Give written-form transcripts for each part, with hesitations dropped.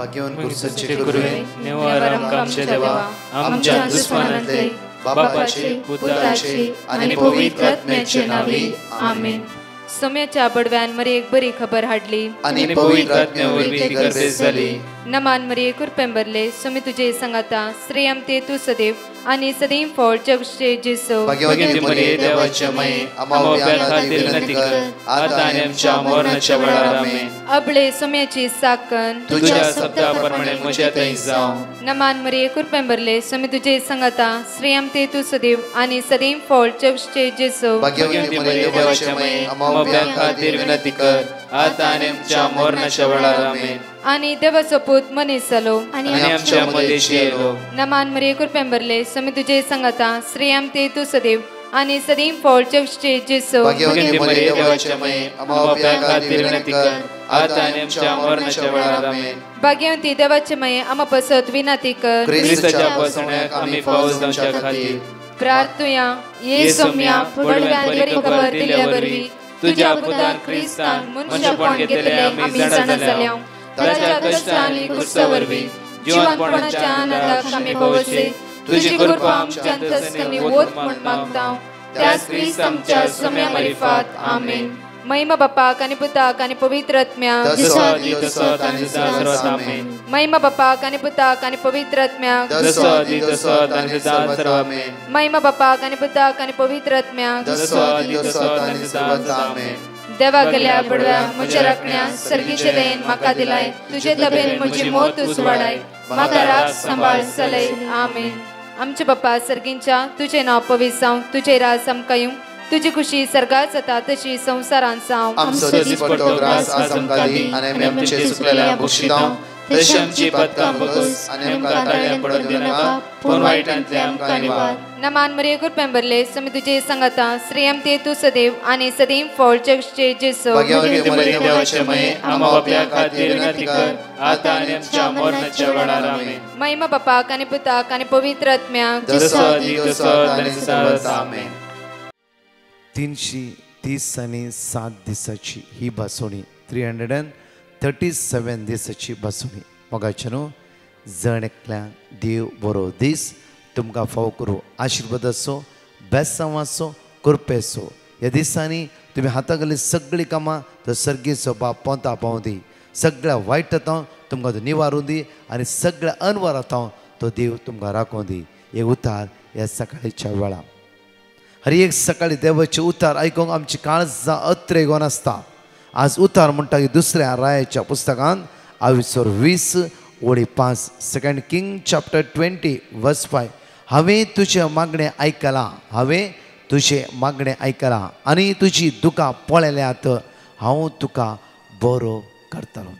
भाग्यवान कुर्साचे गुरुवे निवार आमच्या देवा आमच्या दुश्मनांतले बापाचे पुत्राचे आणि पवित्र आत्म्याचे नावे आमेन. सोम्याच्या बडव्यान मरी एक बरी खबर हाडली आणि पवित्र आत्म्यावर ती गर्भेस झाली. नमान मरी कुरपेंबरले सोमी तुझे संगाता श्रेयम ते तू सदैव आणि सदैव फळ जगचे जेसो. भाग्यवती मरिये देवाच्या माये आम्हा खातीर विनंती कर आता आणि आमच्या मरणाच्या वेळार आमेन. अबळे सोम्याची साकन तुझ्या शब्दाप्रमाणे म्हज्या थंय जावं. नमान मरी कुरपेंबरले सोमी तुझे संगाता श्रेयम ते तू सदैव आणि सदैव फळ जगचे जेसो. भाग्यवती मरिये देवाच्या माये आम्हा खातीर विनंती कर आता आणि आमच्या मरणाच्या वेळार आमेन. आणि देवाचो पूत मनीस जालो आणि आमच्या मदेशी आयलो. नमान मरी कुरपेंबरले सोमी तुझे संगाता श्रेयम ते तू सदैव आणि सदैव फळ जगचे जेसो. भाग्यवती मरिये देवाच्या माये आम्हा खातीर विनंती कर आता आणि आमच्या मरणाच्या वेळार आमेन. भाग्यवती देवाचे माये आम्हा पसत विनंती कर ख्रिस्ताच्या पासण्याक आम्ही पावस जावच्या खातीर प्रार्थुया. ये सोम्या बडव्यान बरी खबर दिल्या वरवी तुझ्या पुतान ख्रिस्तान मनुष्यपण घेतले आम्ही जाणा जाल्या. ताच्या कष्टांनी कुर्सावरवी जीवनपणाच्या आनंदाक आम्ही पावसे. तुझी कृपा आमच्या अंतस्करणी वोत म्हण मागता त्याच ख्रिस्त आमच्या सोम्या मरिफात आमेन. महिमा बापाक आणि पुताक आणि पवित्र आत्म्याक महिमा बापाक आणि पुताक आणि पवित्र आत्म्याक महिमा बापाक आणि पुताक आणि पवित्र आत्म्याक देवा गेल्या बडव्या म्हज्या राखण्या सर्गीचे देन म्हाका दिलाय. तुझे तबेन म्हजी मोत तूं वाडाय म्हाका राख सांबाळ चलय आमेन. आमचे बाप्पा सर्गींच्या तुझे नाव पवित्र जावं तुझे राज आमकां येवं तुझी खुशी सर्गात जाता तशी संसारांत जावं. आमचो दिसपट्टो ग्रास आज आमकां दी आनी आमी आमचे सुकलेल्या बक्षितांव तशी आमची पातकां बगस आनी आमकां ताळ्यां पडत दिनाका पूण वायटांतले आमकां निवार. नमान मरिये कुरपेंबरले सोमी तुझे संगाता श्रेयम ते तू सदैव आणि सदैव फळ जगचे जेसो. भाग्यवती मरिये देवाचे माये आम्हा बापया खातीर विनंती कर आता आनी आमच्या मरणाच्या वेळार आमेन. महिमा बापाक आणि पुताक आणि पवित्र आत्म्याक आमेन. 337 दिसाची ही बसवणी 337 दिसाची बसवणी मोगाचेनो जण एकल्या देव बरो दीस तुमकां फाव करूं आशिर्वाद असो बेसांव असो कृपेसो. ह्या दिसांनी तुमी हातागली सगळीं कामां तो सर्गेचो बाप पोंता पावूं दी. सगळ्या वायटांतां तुमकां तो निवारून दी आनी सगळ्या अनवरांतां तो देव तुमकां राखूं दी. हे उतार ह्या सकाळीच्या वेळार हर एक सकाळी देवाचे उतार आयकूंक आमची काळजां अत्रेगोन आसता. आज उतार म्हणटा की दुसऱ्या रायाच्या पुस्तकांत 20:5 2 किंग चॅप्टर 20 वर्स 5 हांवें तुजें मागणें आयकलां हांवें तुजें मागणें आयकलां आनी तुजी दुकां पळयल्यात हांव तुका बरो करतलो.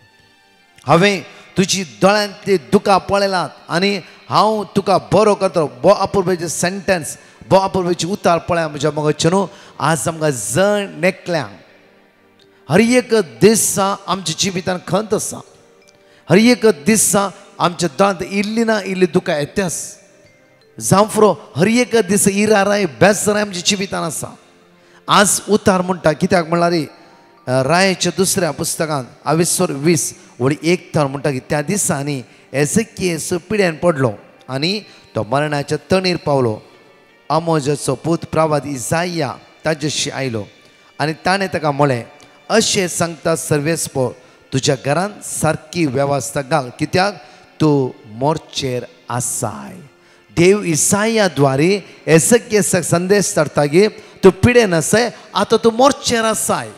हांवें तुजी दोळ्यांतली दुकां पळयलात आनी हांव तुका बरो करतलो. बो अपुर्बेचें सेंटेन्स बो अपुर्बेची उतार पळया म्हज्या मोगाचेनो. आज आमकां जण नेकल्यांक हर एक दिसा आमच्या जिवितान खंत आसा. हर एक दिसा आमच्या दोळ्यांत इल्ली ना इल्ली दुकां येताच जावं फुरो हर एक दीस इराराय बेसराय आमच्या जिवितान आसा. आज उतार म्हणटा कित्याक म्हणल्यार रायाच्या दुसऱ्या पुस्तकांत 20:1 म्हणटा की त्या दिसांनी एझेकियेल पिड्यान पडलो आनी तो मरणाच्या तणीर पावलो. आमोजाचो पूत प्रवाद इसाया ताजेशी आयलो आनी ताणें ताका म्हळें अशें सांगता सर्वेस्पो तुज्या घरांत सारकी वेवस्था घाल कित्याक तूं मोर्चेर आसाय. देव इसाया द्वारे एझेकियेलाक संदेश धाडटा की तूं पिडेन आसाय आतां तूं मोर्चेर आसाय.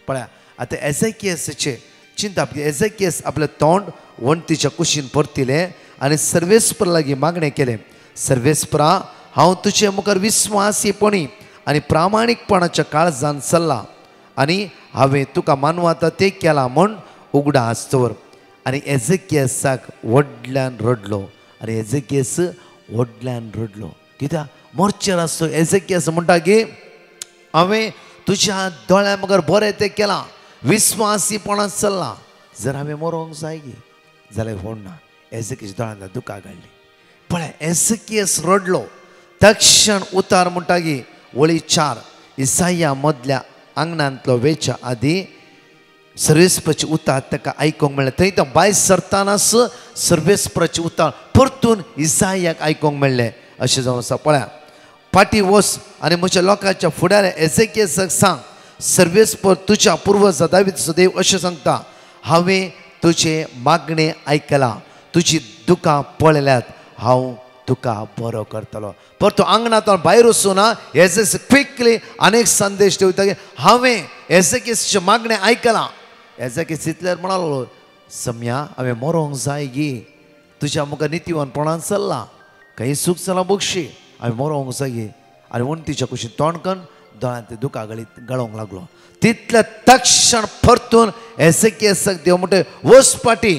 पळया आतां एझेकियेलाचे चिंता एझेकियेल आपलें तोंड वणटीच्या कुशीन परतिलें आनी सर्वेस्पर लागीं मागणें केलें. सर्वेस्परा हांव तुजे मुखार विस्वासीपणी आनी प्रामाणीकपणाच्या काळजान चल्लां आनी हांवें तुका मानवाता तें केलां म्हूण उगडा आसतवर. आनी एझेकियेलाक व्हडल्यान रडलो आनी एझेकियेल व्हडल्यान रडलो कित्याक मोर्चेर आसतो. एझेकियेल म्हणटा की हांवें तुज्या दोळ्या मुखार बरें तें केलां विस्वासीपणान चल्लां. जर हांवें मरोंक जाय गी जाल्यार व्हड ना. एझेकियेल दोळ्यांतल्यान दुकां काडली. पळय एझेकियेल रडलो. तक्षण उतार म्हणटा की वळी 4 इसाया मदल्या आंगणांतलो वेच्या आदी सर्वेस्पराची उतार ताका आयकोंक मेळ्ळें. थंय तो भायर सरतानाच सर्वेस्पराची उतार परतून इसायाक आयकोंक मेळ्ळें अशें जावन आसा. पळया, फाटी वच आनी म्हज्या लोकांच्या फुडाऱ्या एजेकियासाक सांग, सर्वेस्पर तुज्या पुर्वज दावीदाचो देव अशें सांगता, हांवें तुजे मागणें आयकलां, तुजी दुकां पळयल्यात, हांव तुका बरो करतलो. परतो आंगणांतल्यान भायर वचून एजेकियास क्विकली अनेक संदेश दिवता की हांवें एजेकियासाचें मागणें आयकलां. एजेकियास इतल्यार म्हणलो, सम्या हांवें मरोंक जाय गी, तुज्या मुखार नितीवनपणान चल्लां, खंय सूख जालां बक्षी, हांवें मरोंक जाय गी. आनी उंटीच्या कुशीन तोंड करून दोळ्यांत ते दुकां गळोवंक लागलो. तितल्या तक्षण परतून एजेकियासाक देव म्हणटा, वच फाटी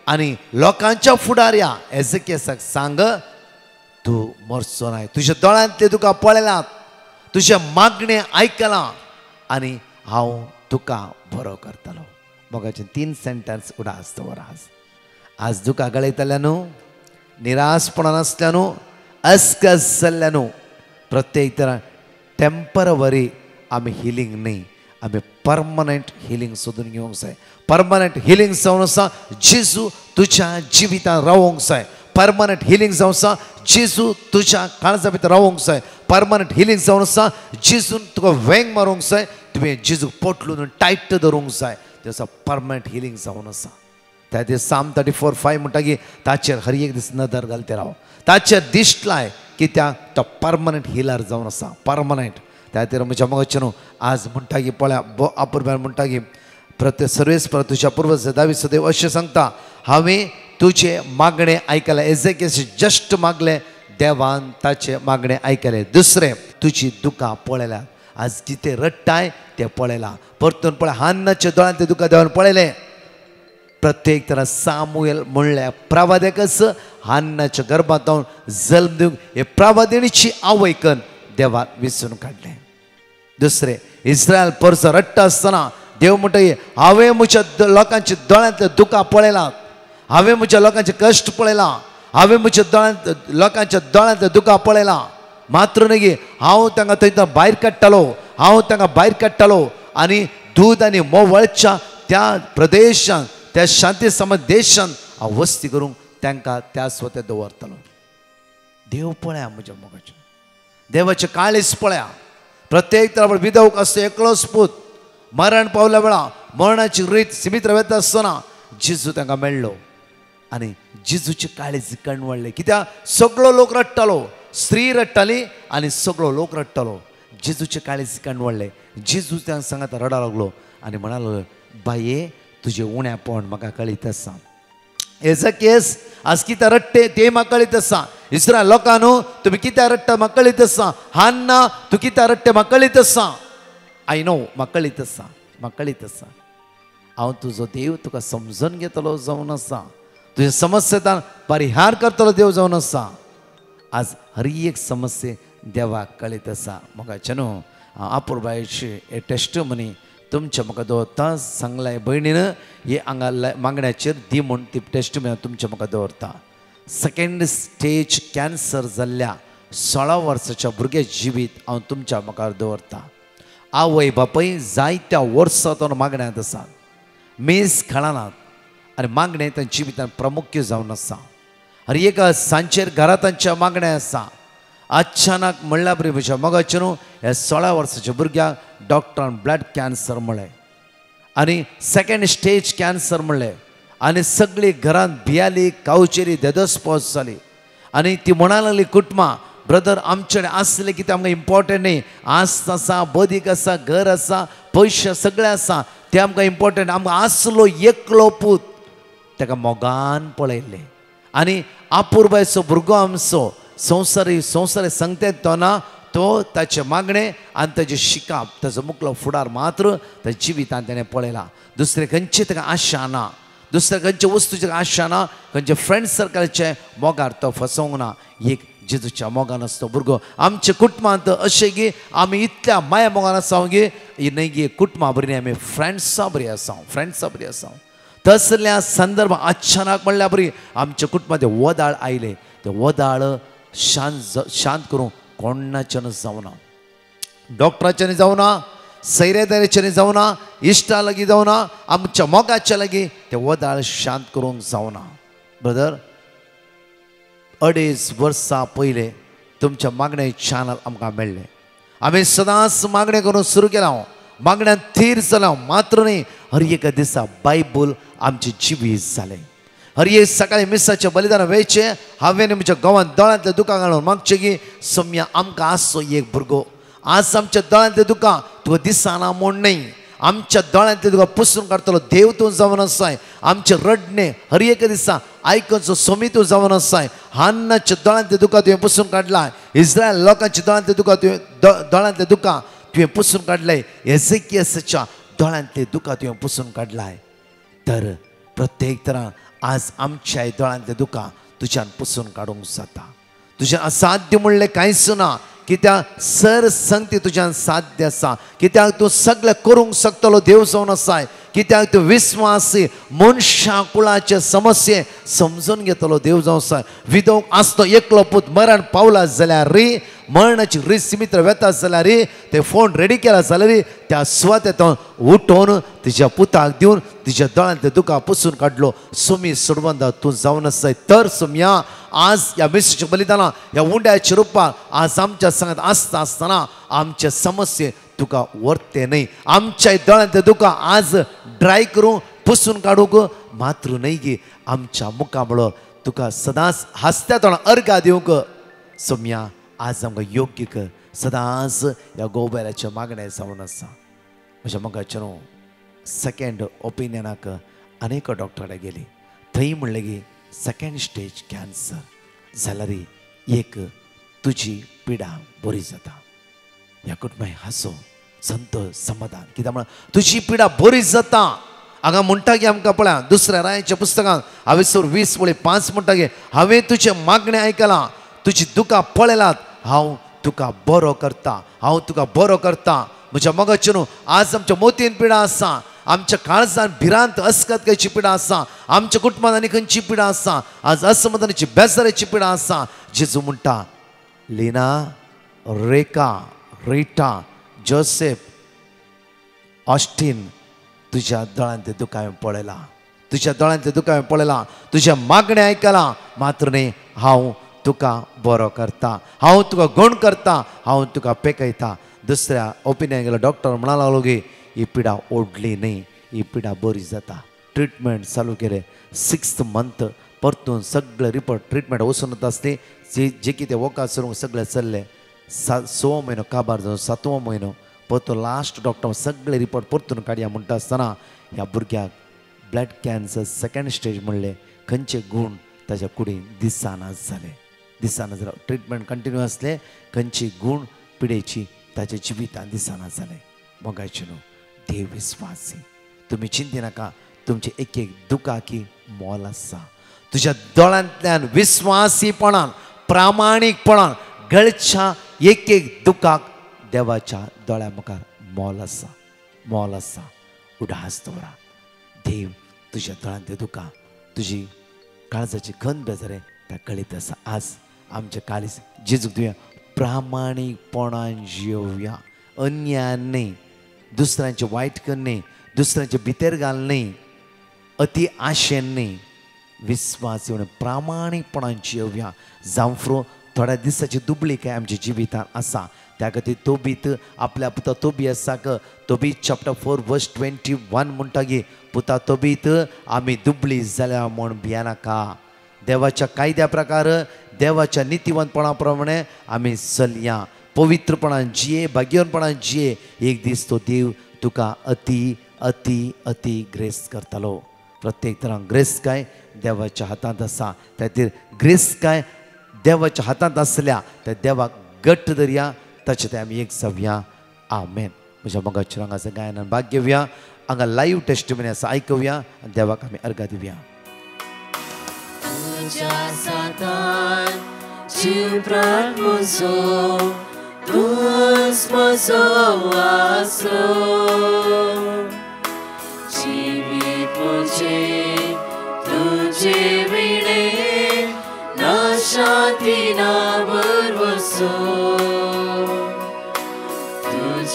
आनी लोकांच्या फुडाऱ्या एजेकियासाक सांग, तूं मरचो नाय, तुज्या दोळ्यांत ते तुका पळयलात, तुजे मागणें आयकलां आनी हांव तुका बरो करतलो. मोगाचे 3 सेंटेन्स उडास दवरास. आज दुकां गळयतल्या न्हू, निराशपणान आसल्या न्हू, अस्कस जाल्ल्या न्हू, प्रत्येक तरां टेम्परवरी आमी हिलींग न्ही, आमी परमनंट हिलींग सोदून घेवंक जाय. परमनंट हिलींग जावन आसा जेजू तुज्या जिवितांत रावोंक जाय. परमनंट हिलींग जावन आसा जेजू तुज्या काळजा भितर रावोंक जाय. परमनंट हिलींग जावन आसा जेजून तुका वेंग मारूंक जाय, तुवें जेजूक पोटलून टायट धरूंक जाय. ते आसा परमनंट हिलींग जावन आसा. त्या दिस साम 34:5 म्हणटा की ताचेर हर एक दीस नदर घालते राव, ताचेर दिश्ट लाय, कित्याक तो परमनंट हिलर जावन आसा. परमनंट त्या खातीर म्हज्या मोगाचें न्हू, आज म्हणटा की पळया आपुरब्यार म्हणटा की प्रत्येक सर्वेस्पर तुज्या पुर्वज दावीदाचो देव अशें सांगता, हांवें तुजे मागणें आयकलें. एजेकियास जस्ट मागलें, देवान ताचे मागणें आयकलें. दुसरें, तुजी दुकां पळयल्यात. आज कितें रडटाय तें पळयलां. परतून पळय, हान्नाच्या दोळ्यांत तें दुकां देवान पळयलें. प्रत्येक तरां सामुएल म्हणल्या प्रवादकच हान्नाच्या गर्भांत जावन जल्म दिवंक हे प्रवादिणीची आवयकन देवान विसरून काडलें. दुसरें, इस्रायल परसो रडटा आसतना देव म्हणटा, हांवें म्हज्या लोकांच्या दोळ्यांतले दुकां पळयलां, हांवें म्हज्या लोकांचे कश्ट पळयलां, हांवें म्हज्या लोकांच्या दोळ्यांतले दुकां पळयलां. मात्र न्ही, हांव तांकां थंय भायर काडटलो, हांव तांकां भायर काडटलो आनी दूद आनी मोव वळच्या त्या प्रदेशांत, त्या शांती समज देशांत हांव वस्ती करूंक तांकां त्या स्वता दवरतलो. देव पळया म्हज्या मोगाचें, देवाचें काळीज पळया. प्रत्येक तरां विधवक आसता एकलोच पूत, मरण पावल्या वेळा मरणाची रीत सिमीत रावता आसतना जेजू तांकां मेळ्ळो आनी जेजूची काळीज कणवळ्ळी. कित्याक सगळो लोक रडटालो, स्त्री रडटाली आनी सगळो लोक रडटालो. जेजूचे काळीज कणवळ्ळें. जेजू तांकां सांगात रडा लागलो आनी म्हणा लागलो, बाये तुजें उण्यापण म्हाका कळीत आसा. एजेकियास आज कित्याक रडटे तें म्हाका कळीत आसा. इस्रायल लोकांनो तुमी कित्याक रडटा म्हाका कळीत आसा. हान्ना तूं कित्याक रडटे म्हाका कळीत आसा. आय नो म्हाका कळीत आसा, म्हाका कळीत आसा. हांव तुजो देव तुका समजून घेतलो जावन आसा, तुजे समस्येंतल्यान परिहार करतलो देव जावन आसा. आज हर एक समस्ये देवाक कळीत आसा. मोगाचें न्हू, आपुरबायेची हे टेस्टमनी तुमच्या म्हाका दवरता. सांगलाय भयणीन हे हांगा मागण्याचेर दी म्हूण ती टेस्टमनी तुमच्या म्हाका दवरता. 2nd स्टेज कॅन्सर जाल्ल्या 16 वर्साच्या भुरग्या जिवीत हांव तुमच्या मुखार दवरता. आवय बापूय जायत्या वर्सांतून मागण्यांत आसात, मेज खेळनात आनी मागणें तांच्या जिवितांत प्रामुख्य जावन आसा. हर एका सांजेर घरा तांच्या मागणें आसा. अचानक म्हणल्या बरी म्हज्या मोगाचें न्हू, ह्या 16 वर्साच्या भुरग्याक डॉक्टरान ब्लड कॅन्सर म्हणलें आनी 2nd स्टेज कॅन्सर म्हणलें आनी सगळीं घरांत भियाली, कावचेरी, देदोसपावस जाली आनी ती म्हणा लागली कुटुंबां, ब्रदर आमचे आसलें कितें आमकां इम्पॉर्टंट न्ही. आस्त आसा, बदीक आसा, घर आसा, पयशे सगळें आसा, तें आमकां इम्पॉर्टंट. आमकां आसलो एकलो पूत ताका मोगान पळयल्लें आनी आपुरबायचो भुरगो आमचो संवसारी सांगते तो ना, तो ताचे मागणें आनी ताचे शिकाप, ताचो मुखलो फुडार मात्र ताच्या जिवितांत ताणें पळयला. दुसरें खंयची ताका आशा ना, दुसऱ्या खंयच्या वस्तूची आशा ना, खंयचे फ्रेंड सर्कलचे मोगार तो फसोवंक ना. एक जेजूच्या मोगान आसतो भुरगो. आमच्या कुटुंबांत अशें की आमी इतल्या माया मोगान आसा गे, न्हय गे कुटुंबां बरी आमी फ्रेंड्सां बरी आसा. तसल्या संदर्भांत अचानक म्हणल्यार बरी आमच्या कुटुंबांत वदाळ आयले. ते वदाळ शांत करूंक कोणाच्यान जावना, डॉक्टराच्यानी जावना, सैरेदारीच्या जावना इश्टा लागीं जावना आमच्या मोगाच्या लागीं ते वदाळ शांत करूंक जावना ब्रदर 2.5 वर्सां पयले तुमच्या मागणे चॅनल आमकां मेळ्ळे आमी सदांच मागणें करून सुरू केलां मागण्यान थीर जालां मात्र न्ही हर एका दिसा बायबल आमचे जिवीत जालें हर एक सकाळी मिसाचें बलिदान वेळचें हांवें म्हज्या गांवांत दोळ्यांतलें दुकां घालून मागचें की सोम्या आमकां आसचो एक भुरगो आज आमच्या दोळ्यांतलें दुकां तुका दिसना म्हूण न्ही आमच्या दोळ्यांतलें तुका पुसून काडटलो देव तूं जावन आसाय आमचे रडणे हर एक दिसा आयकचो सोमी तूं जावन आसाय हान्नाच्या दोळ्यांतलें दुकां तुवें पुसून काडलां इस्रायल लोकांच्या दोळ्यांतलें दुकां तुवें दोळ्यांतलें दुकां तुवें पुसून काडलें एजेकियासाच्या दोळ्यांतलें दुकां तुवें पुसून काडलाय तर प्रत्येक तरान आज आमच्या दोळ्यांतलें दुकां तुज्यान पुसून काडूंक जाता तुज्यान असाध्य म्हणलें कांयच ना कित्याक सर संगती तुज्यान साध्य आसा कित्याक तूं सगळें करूंक शकतलो देव जावन आसाय कित्याक तूं विस्वासी मनशा कुळाचे समस्ये समजून घेतलो देव जावन आसाय विधवक आसतो एकलो पूत मरण पावला जाल्यार रे मरणाची रिस मित्र वेता जाल्यार रे ते फोन रेडी केला जाल्यार रे त्या सुवातेंतून उठोवन तिच्या पुताक दिवन तिच्या दोळ्यांतलें दुकां पुसून काडलो सोमी सोडवंदा तूं जावन आसाय तर सोम्या आज ह्या मिसाच्या बलिदाना ह्या उंड्याच्या रुपान आज आमच्या सांगात आसता आसतना आमचे समस्ये तुका व्हरते न्ही आमच्या दोळ्यांतलें दुकां आज ड्राय करूं पुसून काडूंक मात्र न्ही गी आमच्या मुखां म्हणलो तुका सदांच हास्त्या तोंडां अर्घा दिवंक सोम्या आज आमकां योग्य कर सदांच ह्या गोबेलाच्या मागणे जावन आसा म्हज्या मोगाचें न्हू सेकेंड ओपिनियनाक अनेक डॉक्टरां गेली थंय म्हणलें की सेकेंड स्टेज कॅन्सर जाल्यार एक तुजी पिडा बरी जाता ह्या कुटुंबाय हांसो संतोष समाधान कित्याक म्हळ्यार तुजी पिडा बरी जाता हांगा म्हणटा की आमकां पळया दुसऱ्या रायाच्या पुस्तकांत हांवें 20:5 म्हणटा की हांवें तुजें मागणें आयकलां तुजी दुकां पळयलात हांव तुका बरो करता हांव तुका बरो करता म्हज्या मोगाचें न्हू आज आमच्या मोतीन पिडा आसा आमच्या काळजान भिरांत अस्कतकायची पिडा आसा आमच्या कुटुंबांत आनी खंयची पिडा आसा आज असमाधानाची बेजाराची पिडा आसा जेजू म्हणटा लिना रेखा रिटा जोसेफ ऑस्टीन तुज्या दोळ्यांतलें दुकां हांवें पळयलां तुज्या दोळ्यांतलें दुकां हांवें पळयलां तुज्या मागणें आयकलां मात्र न्ही हांव तुका बरो करता हांव तुका गूण करता हांव तुका पेकयता दुसऱ्या ओपिनियन गेलो डॉक्टर म्हणा लागलो की ही पिडा ओडली न्ही ही पिडा बरी जाता ट्रिटमेंट चालू केलें 6th मंथ परतून सगळे रिपोर्ट ट्रिटमेंट वचून वता आसली जे कितें वोका करूंक सगळें चल्लें 6वो म्हयनो काबार जावन 7वो म्हयनो परतून लास्ट डॉक्टर सगळे रिपोर्ट परतून काडया म्हणटा आसतना ह्या भुरग्याक ब्लड कॅन्सर सेकेंड स्टेज म्हणलें खंयचे गूण ताच्या कुडीन दिसाना जाले ट्रिटमेंट कंटिन्यू आसलें खंयची गूण पिडेची ताच्या जिवितान दिसाना जालें मोगाचें न्हू देव विस्वासी तुमी चिंती नाका तुमचे एक दुकाकी मोल आसा तुज्या दोळ्यांतल्यान विस्वासीपणान प्रामाणीकपणान गळच्या एक दुकाक देवाच्या दोळ्या मुखार मोल आसा उडास दवरा देव तुज्या दोळ्यांतलें दुकां तुजी काळजाची खंत बेजारे त्या कळीत आसा आज आमचे काळीज जेजूक दिवया प्रामाणीकपणान जियोवया अन्यायान न्ही दुसऱ्यांचे वायट कर न्ही दुसऱ्यांचे भितर घाल न्ही अति आशेन न्ही विस्वास येवन प्रामाणीकपणान जियोवया जावफ्रो थोड्या दिसाची दुबळीकाय आमच्या जिवितांत आसा त्या खातीर तोबीत आपल्या पुता तोबी आसाक तोबीत चॅप्टर 4:21 म्हणटा की पुता तोबीत आमी दुबळी जाल्या म्हूण भियेनाका देवाच्या कायद्या प्रकार देवाच्या नितीवंतपणा प्रमाणे आमी चलया पवित्रपणान जिये भाग्यवानपणान जिये एक दीस तो देव तुका अति अति अति ग्रेस करतलो प्रत्येक तरां ग्रेस काय देवाच्या हातांत आसा त्या खातीर ग्रेस काय देवाच्या हातांत आसल्या त्या देवाक घट्ट धरया ताचे ते आमी एक जावया आमेन म्हज्या मोगाच्या रंगाचें गायनान भाग घेवया हांगा लायव्ह टेस्टिमनी आसा आयकुया आनी देवाक आमी अर्घा दिवया जीव प्राण म्हजो तूंच म्हजो आसरो जिवीत म्हजें तुजे विणे ना शांती ना बरवसो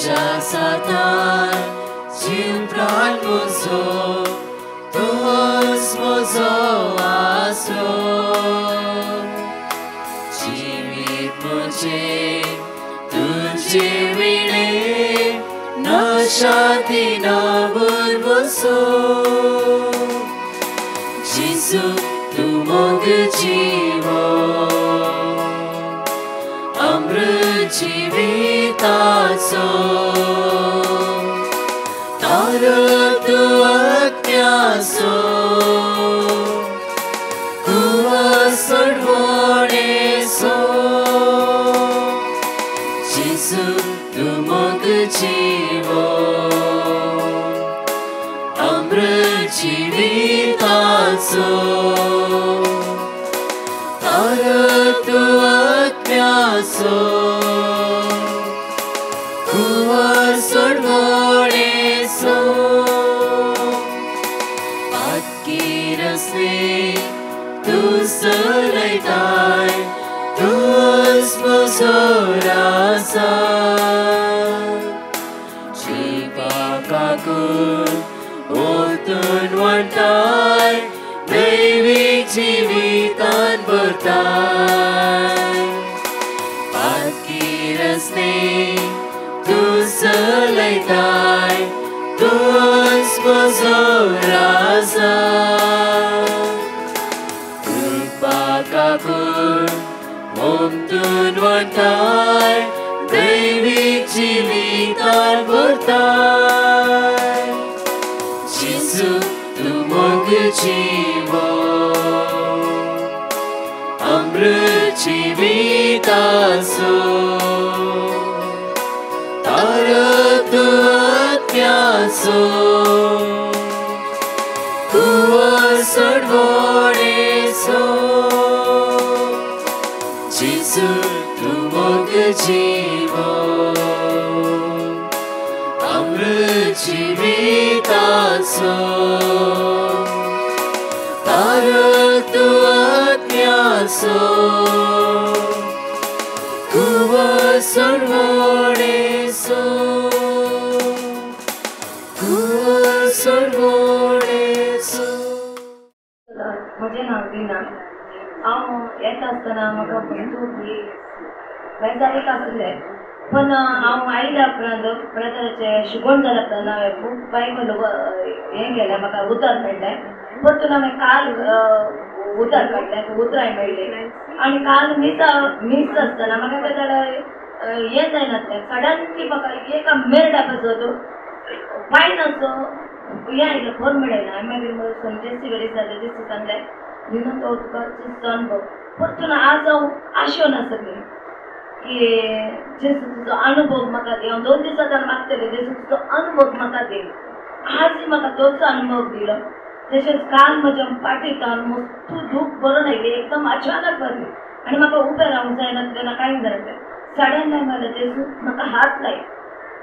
Satar, जीव प्राण म्हजो तूच म्हजो आसरो जिवीत म्हजें तुजे विणे नशाती नावर बसो जिसू तू मोग जीवो अमृत जिविताचो तू अज्ञासो कुवा सडवणेसो जिसू तू मोग जीवो अमृत जिविताचो तू अज्ञासो कुवा सडवणेसो तू सलयताय तूच म्हजो रासा जिवाकाकून ओतून वाडटाय दैवीक जिवितान भरताय पातकी रस्ते तू सलयताय तूच म्हजो रासा काकून ओमतून वाडटाय दैवीक जिवितान भरताय जिसू तू मोग जीवो अमृत जिविताचो तू अज्ञासो कुवा सडवणेसो जिसू तू मोग जीवो अमृत जिविताचो तू अज्ञासो कुवा सडवणेसो कुवा सडवणेसो. म्हजें नांव विना. हांव येता आसतना म्हाका बंदूक बी बेजारीक आसलें पण हांव आयल्या उपरांत ब्रदराचें शिकवण जाल्या उपरांत हांवें खूब बायक हें केलें म्हाका उतर मेळ्ळें परतून हांवें काल उतर काडलें उतराय मेळ्ळी आनी काल मीस आसतना म्हाका काय जाल्यार हें जायनासलें सडनली म्हाका एका मेरडा पासो तो फायन असो हें आयलें फोन मेळयना हांवें मागीर जेसी कडेन जालें जेसी सांगलें न्हू तो तुका अनुभव परतून आज हांव आशेव नासली की जेसू तुजो अनुभव म्हाका दे हांव 2 दिसांतल्यान मागतलें जेसू तुजो अनुभव म्हाका दे आजय म्हाका तोच अनुभव दिलो तशेंच काल म्हज्या पाठींतल्यान मस्तू दूख बरोवन आयली एकदम अचानक बरी आनी म्हाका उबें रावंक जायनासलें कांय जायनासलें सडन म्हणलें जेसू म्हाका हात लाय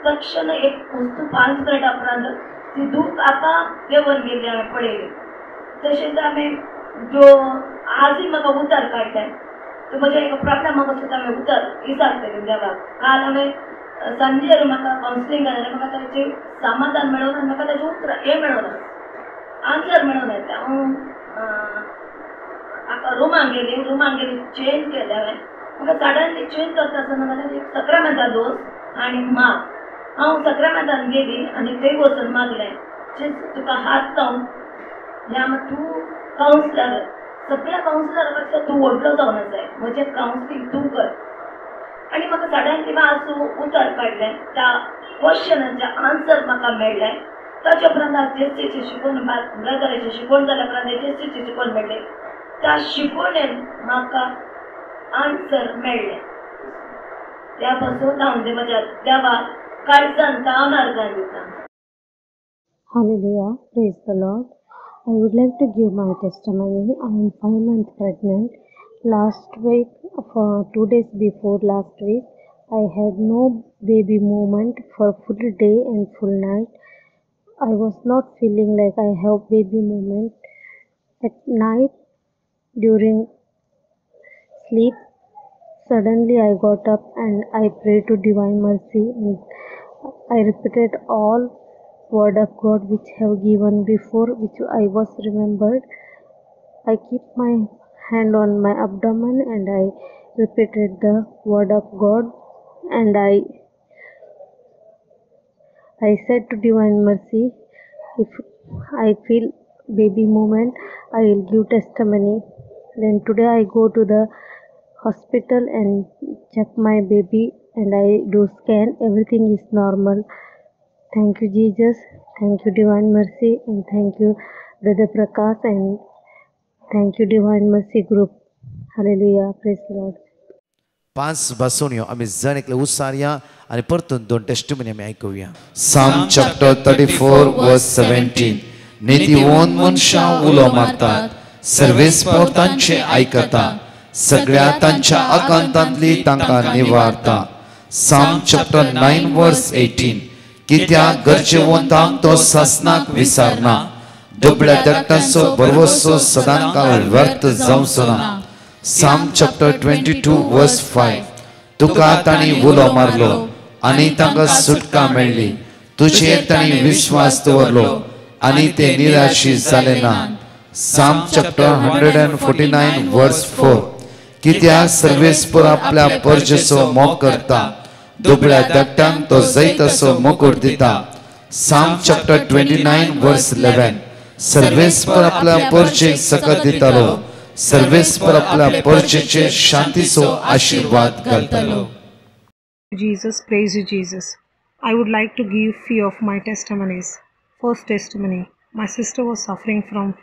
तक्षण एक मस्तू 5 मिनटां उपरांत ती दूख आपाप देंवन गेली हांवें पळयली तशेंच हांवें जो आजय म्हाका उतर काडलें तो म्हज्या एक प्रॉब्लमाक वचून हांवें उतर विचारतलें देवाक काल हांवें संजेर म्हाका कावन्सिलींग जालें म्हाका ताचें समाधान मेळोन आनी म्हाका ताचें उतर हें मेळोना आन्सर मेळोन येता हांव रुमान गेली चेंज केलें हांवें म्हाका सडनली चेंज करता आसतना म्हाका एक सक्रामेंता दोस आनी माग हांव सक्रामेंतान गेली आनी थंय वचून मागलें तुका हात लावन ह्या तूं कावन्सिलर सगळ्या कावन्सिलरा पेक्षा तूं व्हडलो जावन जाय म्हजें कावन्सिलींग तूं कर आनी म्हाका सडनली वाचून उतर काडलें त्या क्वेश्चनाचें आन्सर म्हाका मेळ्ळें ताचे उपरांत जेसीची शिकवण ब्रदराची शिकवण जाल्या उपरांत जेसीची शिकवण मेळ्ळी त्या शिकवणेन म्हाका आन्सर मेळ्ळें त्या पासून हांव म्हज्या देवाक काळजान तावनार्गां दिता. Hallelujah, praise the Lord. I would like to give my testimony. I am 5 months pregnant. Last week, for 2 days before last week, I had no baby movement for full day and full night. I was not feeling like I have baby movement. At night, during sleep, suddenly I got up and I prayed to Divine Mercy. And I repeated all word of God which have given before, which I was remembered. I keep my hand on my abdomen and I repeated the word of God, and I said to Divine Mercy, if I feel baby movement, I will give testimony. Then today I go to the hospital and check my baby and I do scan. Everything is normal. Thank you, Jesus. Thank you, Divine Mercy, and thank you, Brother Prakash, and thank you, Divine Mercy Group. Hallelujah. Praise the Lord. 5 बसून आम्ही जण एकले उसारया आणि परतून 2 testimony आम्ही ऐकूया. Psalm chapter 34 verse 17. नीतिवंत मनशां उलो मारतात, सर्वेस्पर तांचे आयकता, सगळ्या तांच्या आकांतांतली तांकां निवारता. Psalm chapter 9 verse 18. कित्याक गरजेवंतांक तो सासनाक विसारना, दुबळ्या दट्टांचो बरवसो सदांकाळ व्यर्थ जावचो ना. Psalm chapter 22 verse 5. तुका ताणी उलो मारलो आनी तांकां सुटका मेळ्ळी, तुजेर ताणी विश्वास दवरलो आनी ते निराशी जाले ना. Psalm chapter 149 verse 4. कित्याक सर्वेस्पर आपल्या परजेचो मोग करता, दुबळ्या दट्टांक तो जैतसो मुकुट दिता. Psalm chapter 29 verse 11. सर्वेस्पर आपल्या परजेक सकत दितालो, सर्वेस्पर आपल्या परजेचे शांतीचो आशीर्वाद घालतालो. Jesus, praise you, Jesus. I would like to give few of my testimonies. First testimony, my sister was suffering from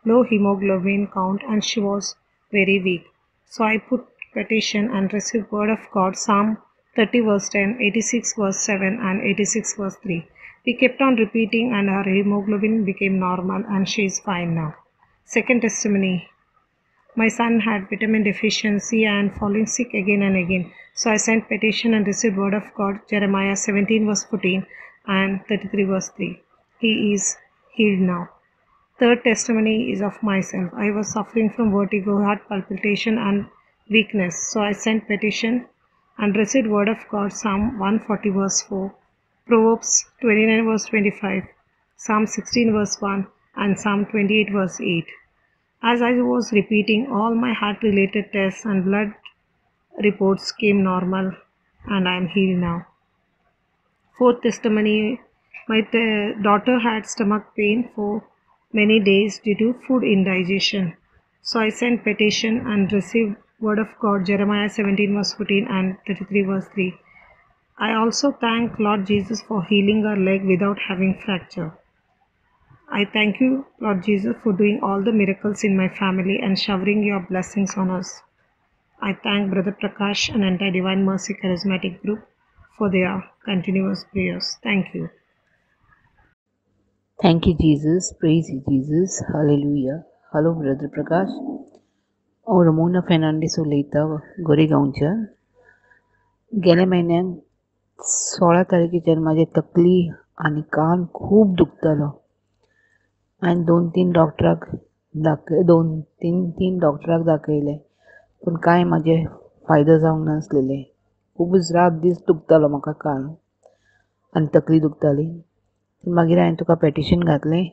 low hemoglobin count and she was very weak. So I put petition and received word of God, Psalm 30 verse 10, 86 verse 7 and 86 verse 3. We kept on repeating and her hemoglobin became normal and she is fine now. Second testimony, my son had vitamin deficiency and falling sick again and again. So I sent petition and received word of God, Jeremiah 17 verse 14 and 33 verse 3. He is healed now. Third testimony is of myself. I was suffering from vertigo, heart palpitation and weakness. So I sent petition and received word of God, Psalm 140 verse 4, Proverbs 29 verse 25, Psalm 16 verse 1 and Psalm 28 verse 8. As I was repeating, all my heart related tests and blood reports came normal and I am healed now. Fourth testimony, my daughter had stomach pain for many days due to food indigestion. So I sent petition and received word of God, Jeremiah 17 verse 14 and 33 verse 3. I also thank Lord Jesus for healing her leg without having fracture. I thank you, Lord Jesus, for doing all the miracles in my family and showering your blessings on us. I thank Brother Prakash and entire Divine Mercy Charismatic Group for their continuous prayers. Thank you. Thank you, Jesus. Praise you, Jesus. Hallelujah. Hello, Brother Prakash. हांव Ramona Fernandes उलयतां गोरेगांवच्यान. गेल्या म्हयन्याक 16 तारखेच्यान म्हाजे तकली आनी कान खूब दुखतालो. हांवें 2-3 डॉक्टराक दाखयले पूण कांय म्हाजे फायदो जावंक नासलेले. खूबच रात दीस दुखतालो म्हाका कान आनी तकली दुखताली. मागीर हांवें तुका पेटिशन घातलें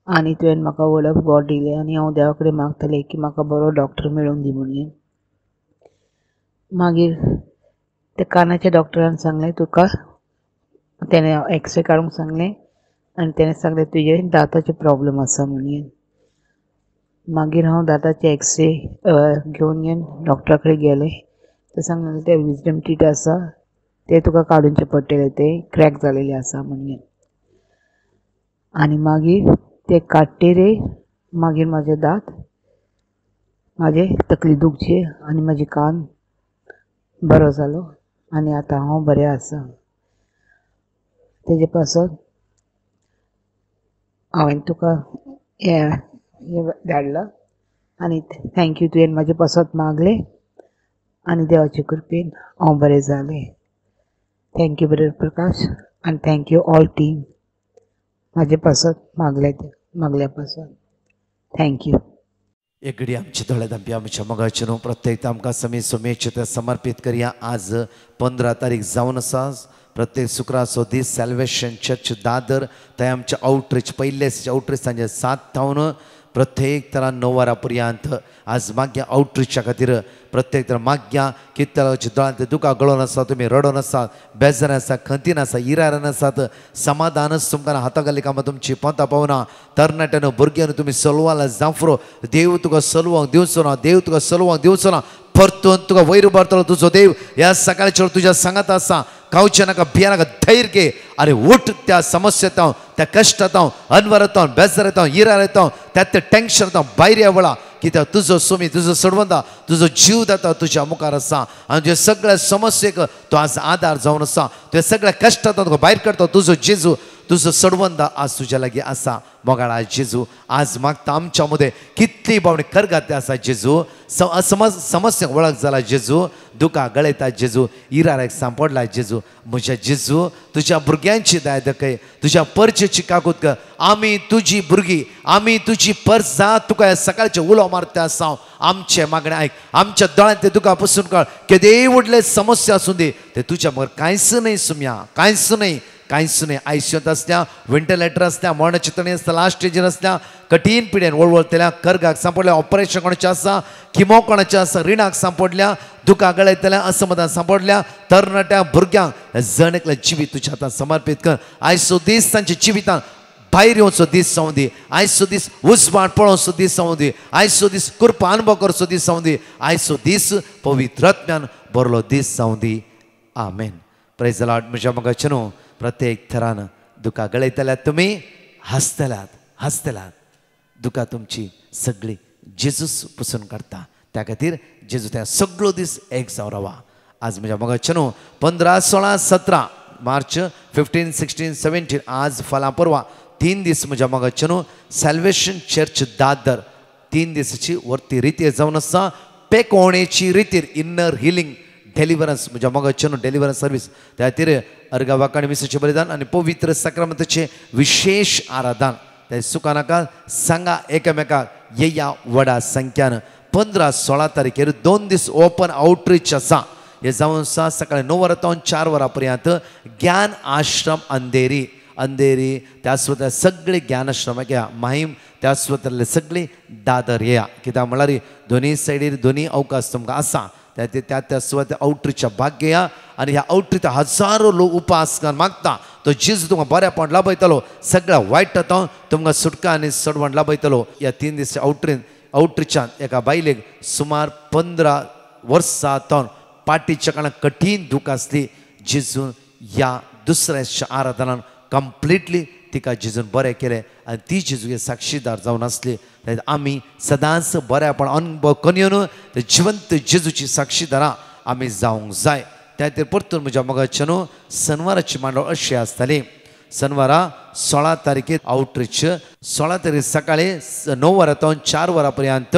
आनी तुवें म्हाका वर्ड ऑफ गॉड दिलें आनी हांव देवा कडेन मागतालें की म्हाका बरो डॉक्टर मेळून दी म्हणून. मागीर त्या कानाच्या डॉक्टरान सांगलें तुका तेणें एक्सरे काडूंक सांगलें आनी तेणें सांगलें तुजे दाताचे प्रॉब्लम आसा म्हणून. मागीर हांव दाताचे एक्सरे घेवन येवन डॉक्टरा कडेन गेलें. ते सांगलें ते विजडम टीथ आसा ते तुका काडूंचे पडटले, ते क्रॅक जालेले आसा म्हणून. आनी मागीर ते काडटेरे मागीर म्हाजे दांत म्हाजे तकली दुखचे आनी म्हाजे कान बरो जालो आनी आतां हांव बरें आसा. तेजे पासून हांवें तुका हें धाडलां आनी थँक्यू. तुवें म्हाजे पासत मागलें आनी देवाचे कृपेन हांव बरें जालें. थँक्यू ब्रदर प्रकाश आनी थँक्यू ऑल टीम म्हाजे पासत मागल्या पासून. थँक्यू. एक घडी आमचे दोळे धांपी आमच्या मोगाचे न्हू प्रत्येक आमकां समी सोमेचे ते समर्पीत करया. आज 15 तारीख जावन आसा. प्रत्येक शुक्राचो दीस सॅल्वेशन चर्च दादर थंय आमचे आउटरीच पयलेच आउटरीच तांचे 7 थावन प्रत्येक तरा 9 वरां पर्यंत आज माग्या आउटरीचा खातीर प्रत्येक तर माग्या कितल्याच्या दोळ्यांत दुकां गळोन आसा तुमी रडोन आसात बेजार आसा खंतीन आसा इरारान आसात समाधानच तुमकां हातागाली कामां तुमची पोंतां पावना तरणाट्यान भुरग्यान तुमी सलवाला जांफरो देव तुका सलवांक दिवचो ना देव तुका सलवांक दिवचो ना परतून तुका वयर भरतलो तुजो देव ह्या सकाळच्या तुज्या सांगात आसा कावचे नाका भियानाका धैर्य घे अरे उठ त्या समस्येतां त्या कश्टातां अनवरातां बेजारातां इरारातां त्या टेन्शनातां भायर या वळा कित्याक तुजो सुमी तुजो सोडवंता तुजो जीव जाता तुज्या मुखार आसा आनी तुज्या सगळ्या समस्येक तो आज आदार जावन आसा तुज्या सगळ्या कश्टातां तुका भायर काडटा तुजो जेजू तुजो सोडवंता आज तुज्या लागीं आसा मोगाळा जेजू आज मागता आमच्या मदें कितली बावणी करगाते आसा जेजू समस्या वळख जाला जेजू दुकां गळयता जेजू इराराक सांपडला जेजू म्हज्या जेजू तुज्या भुरग्यांची दाय दखय तुज्या परचेची काकूत कर आमी तुजी भुरगीं आमी तुजी परसां तुका सकाळचे उलो मारता आसा आमचे मागणें आयक आमच्या दोळ्यांत ते दुकां पसून काड केदेय व्हडले समस्या आसूं दी ते तुज्या मगर कांयच न्हय सुम्या कांयच न्हय कांयच न्हय आयसीयूत आसल्या वेंटिलेटर आसल्या मरण चिंतणी आसता लास्ट स्टेजीर आसल्या कठीण पिड्यान वळवळतल्या कर्गाक सांपडल्या ऑपरेशन कोणाचें आसा किमो कोणाचें आसा रिणाक सांपडल्या दुकां गळयतल्या असमाधान सांपडल्या तरणाट्या भुरग्यांक जण एकलें जिवीत तुज्या हातांत समर्पीत कर आयचो दीस तांच्या जिवितांत भायर येवचो दीस जावं दी आयचो दीस उजवाड पळोवचो दीस जावं दी आयचो दीस कृपा अनुभव करचो दीस जावं दी आयचो दीस पवित्रात्म्यान बरलो दीस जावं दी आमेन प्रेज द लॉर्ड म्हज्या मगाचे न्हू प्रत्येक थरान दुकां गळयतल्यात तुमी हसतल्यात दुकां तुमची सगळी जेजूस पुसून काडटा त्या खातीर जेजू त्या सगळो दीस एक जावन रावा आज म्हज्या मगाचे न्हू 15, 16, 17 मार्च 15, 16, 17 आज फाल्यां परवा 3 दीस म्हज्या मगाचे न्हू सॅल्वेशन चर्च दादर 3 दिसाची वर्ती रितीर जावन आसा पेकोवणेची रितीर इन्नर हिलिंग डेलिव्हरन्स म्हज्या मगाचे न्हू डेलिव्हरन्स सर्वीस त्या खातीर अर्गा वाकाणी मिसाचें बलिदान आनी पवित्र साक्रामेंताचें विशेष आराधन ते सुकानाका सांगा एकामेकाक येया व्हडा संख्यान 15, 16 तारखेर 2 दीस ओपन आउटरीच आसा हे जावन आसा सकाळी 9 वरां 4 वरां पर्यंत ज्ञान आश्रम अंधेरी त्या सुद्दां सगळे ज्ञान आश्रमाक या माहीम त्या सुद्दां सगळी दादर येया कित्याक म्हळ्यार दोनी सायडीर दोनी अवकाश तुमकां आसा त्या सुवातेर आउटरीच्या भाग घेया आनी ह्या आउटरीत हजारो लोक उपास करून मागता तो जेजू तुमकां बऱ्यापण लाभयतलो सगळ्या वायटांत तुमकां सुटका आनी सडवण लाभयतलो ह्या 3 दीस आउटरीच्यान एका बायलेक सुमार 15 वर्सां पाटीच्या काळांत कठीण दूख आसली जेजून ह्या दुसऱ्या आराधनान कंप्लिटली तिका जेजून बरें केलें आनी ती जेजूचे साक्षीदार जावन आसली आमी सदांच बऱ्यापण अनुभव करून येवन जिवंत जेजूची साक्षीदारां आमी जावंक जाय त्या खातीर परतून म्हज्या मोगाचे न्हू शनिवाराची मांडोळ अशी आसताली शनिवारा 16 तारखेर आउटरीच 16 तारीख सकाळी 9 वरां 4 वरां पर्यंत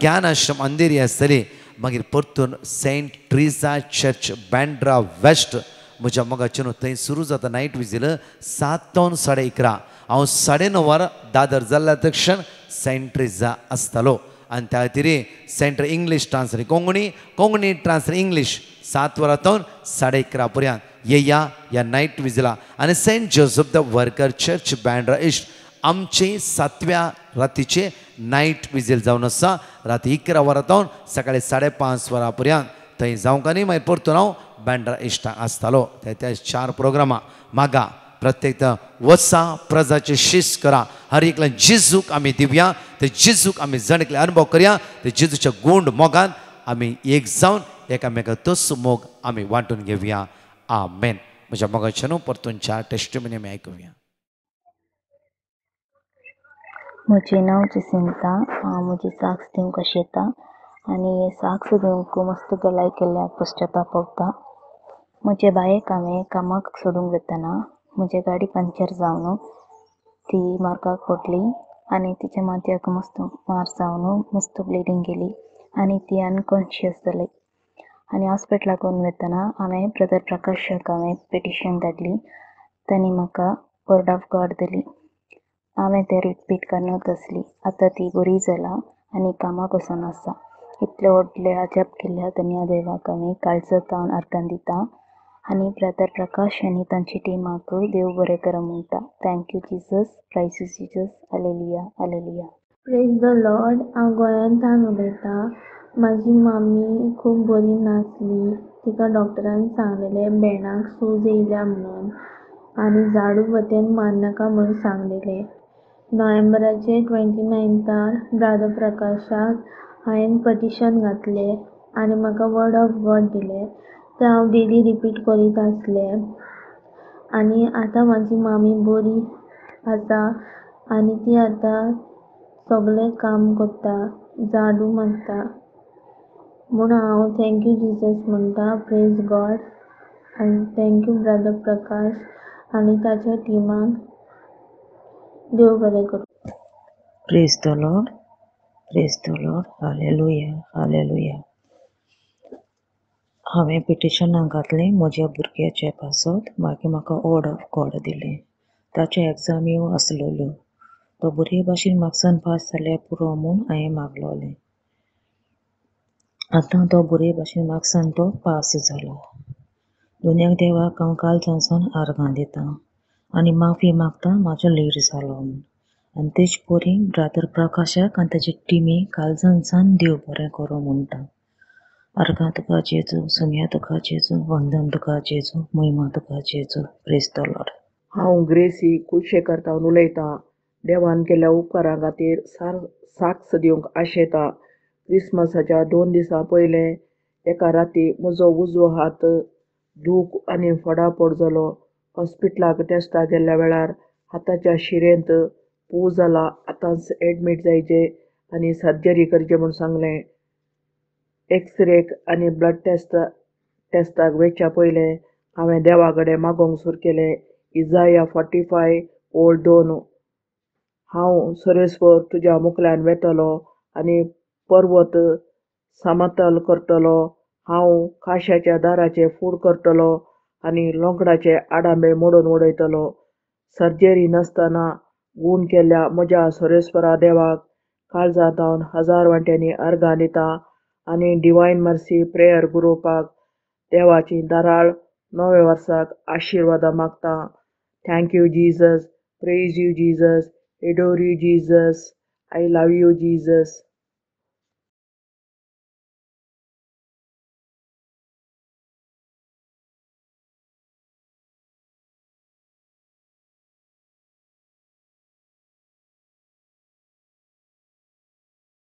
ज्ञान आश्रम अंधेरी आसतली मागीर परतून saint Teresa church Bandra west म्हज्या मोगाचे न्हू थंय सुरू जाता नायट विजील 7 ते 11:30 हांव 9:30 दादर जाल्ल्या तक्षण सेंट ट्रिजा आसतालो आनी त्या खातीर centre English translate Konkani translate English 7 वरां 11:30 पर्यंत येया ह्या नायट विजिला आनी saint Joseph the worker church Bandra east आमचे 7व्या रातीचे नायट विजील जावन आसा राती 11 वरां सकाळी 5:30 वरां पर्यंत थंय जावंक आनी मागीर परतून हांव बँड्रा इश्टाक आसतालो त्या 4 प्रोग्रामां मागा प्रत्येक वसा प्रजाचे शिस्त करा हर एकल्या जेजूक आमी दिवया ते जेजूक आमी जणकले अनुभव करया ते जेजूच्या गुण मोगान आमी एक जावन एकामेकाक तोच मोग आमी वांटून घेवया आमेन म्हज्या मोगाचे न्हू परतून 4 टेस्टिमनी आमी आयकुया म्हजें नांव जसिंता हांव म्हजी साक्स दिवंक कशी येता आनी हे साक्स दिवंक मस्त गलाय केल्ल्याक पश्चाताप भोगता म्हजे बायेक हांवें कामाक सोडूंक वेतना म्हजे गाडी पंक्चर जावन ती मार्गाक पडली आनी तिच्या माथ्याक मस्त मार जावन मस्त ब्लिडींग गेली आनी ती अनकॉन्शियस जाली आनी हॉस्पिटलाक व्हरून वेतना हांवें ब्रदर प्रकाशाक हांवें पिटिशन धाडली तांणी म्हाका वर्ड ऑफ गॉड दिली हांवें तें रिपीट करनात आसली आतां ती बरी जाला आनी कामाक वचून आसा इतले व्हडले अजाप केल्या धन्य देवाक हांवें काळजांत हांव अर्गान दिता आनी ब्रदर प्रकाश आनी तांची टिमाक देव बरें करूं म्हणटा. Thank you Jesus, praise Jesus, hallelujah hallelujah. Praise the lord. हांव गोंयांतल्यान उलयतां. म्हाजी मामी खूब बरी नासली. तिका डॉक्टरान सांगलेलें बेणाक सूज येयल्या म्हणून आनी झाडू वतेन मारनाका म्हणून सांगलेलें. नोव्हेंबराचे 29 ब्रदर प्रकाशाक हांवें पटिशन घातलें आनी म्हाका वर्ड ऑफ गॉड दिलें. तें हांव डेली रिपीट करीत आसलें. आनी आतां म्हाजी मामी बरी आसा आनी ती आतां सगळें काम करता, झाडू मारता. म्हूण हांव थँक्यू जिजस म्हणटा. प्रेज गॉड आनी थँक्यू ब्रदर प्रकाश आनी ताच्या टिमाक. देव बरें करूं. Praise the Lord, praise the Lord, hallelujah hallelujah. हांवें पिटिशनाक घातलें म्हज्या भुरग्याचे पासत. मागीर म्हाका वर्ड ऑफ गॉड दिलें. ताचे एग्जाम्यो आसलेल्यो. तो बरे भाशेन मार्क्सान पास जाल्यार पुरो म्हूण हांवें मागलोलें. आतां तो बरे भाशेन मार्क्सान तो पास जालो. दुनियाक देवाक हांव कालच्यानसावन आर्गां दितां आनी माफी मागतां म्हाजो लेट जालो म्हूण. आनी तेच परी ब्रदर प्रकाशाक आनी ताचे टिमीक कालच्यानसान देव बरें करूं म्हणटा. आर्गां तुका जेजू, सुम्या तुका जेजू, वंदन तुका जेजू, महिमा तुका जेजू. Praise the lord. हांव ग्रेसी कुलशेकरतावन उलयतां. देवान केल्या उपकारा खातीर साक्ष दिवंक आशेतां. क्रिसमसाच्या 2 दिसां पयलें एका राती म्हजो उजवो हात दूख आनी फडाफड जालो. हॉस्पिटलाक टेस्टाक गेल्ल्या वेळार हाताच्या शिरेंत पू जाला. आतांच एडमीट जायचें आनी सर्जरी करची म्हूण सांगलें. एक्सरेक आनी ब्लड टेस्टाक वयच्या पयलें हांवें देवा कडेन मागोंक सुरू केलें. इजाया 45:2. हांव सरेस्पर तुज्या मुखल्यान वेतलो आनी पर्वत समतल करतलो. हांव खाशाच्या दाराचें फूड करतलो आनी लोंकडाचे आडांबे मोडून उडयतलो. सर्जरी नासतना गूण केल्ल्या म्हज्या सरेस्परा देवाक काळजांतावन 1000 वांट्यांनी अर्गां दितां आनी डिवायन मर्सी प्रेयर ग्रुपाक देवाची दाराळ नवे वर्साक आशिर्वादां मागतां. Thank you Jesus, praise you Jesus, adore you Jesus, I love you Jesus.